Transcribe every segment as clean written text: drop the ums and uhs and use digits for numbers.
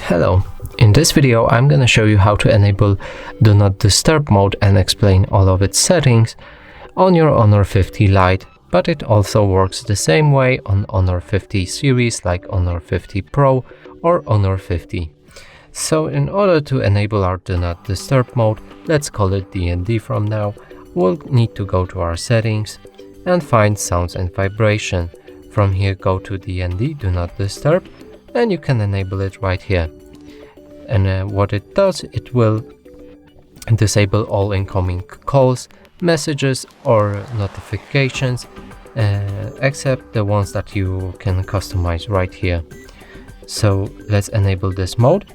Hello, in this video I'm gonna show you how to enable Do Not Disturb mode and explain all of its settings on your Honor 50 Lite, but it also works the same way on Honor 50 series like Honor 50 Pro or Honor 50. So in order to enable our Do Not Disturb mode, let's call it D&D from now, we'll need to go to our settings and find sounds and vibration. From here go to D&D, Do Not Disturb, and you can enable it right here. And what it does, it will disable all incoming calls, messages or notifications, except the ones that you can customize right here. So let's enable this mode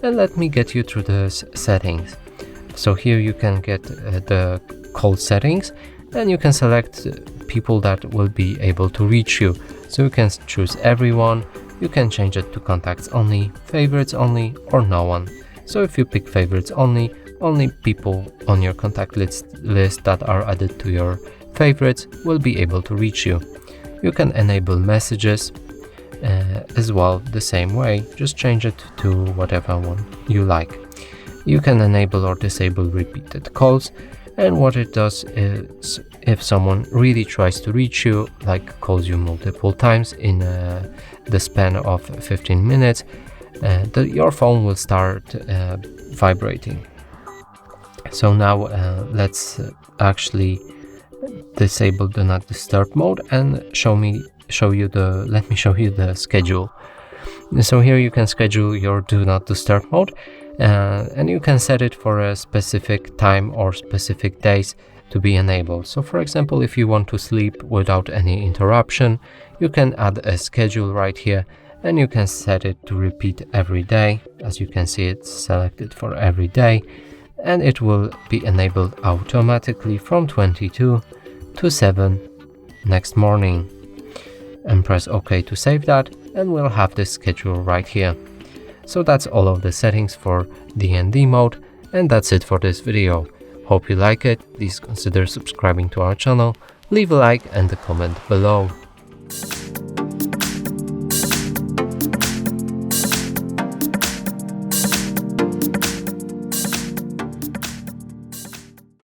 and let me get you through the settings. So here you can get the call settings and you can select people that will be able to reach you. So you can choose everyone. You can change it to contacts only, favorites only, or no one. So if you pick favorites only, only people on your contact list that are added to your favorites will be able to reach you. You can enable messages as well the same way, just change it to whatever one you like. You can enable or disable repeated calls, and what it does is if someone really tries to reach you, like calls you multiple times in the span of 15 minutes, your phone will start vibrating. So now let's actually disable Do Not Disturb mode and let me show you the schedule. So here you can schedule your Do Not Disturb mode, and you can set it for a specific time or specific days to be enabled. So for example, if you want to sleep without any interruption, you can add a schedule right here and you can set it to repeat every day. As you can see, it's selected for every day and it will be enabled automatically from 22 to 7 next morning. And press OK to save that and we'll have this schedule right here. So that's all of the settings for D&D mode, and that's it for this video. Hope you like it. Please consider subscribing to our channel, leave a like and a comment below.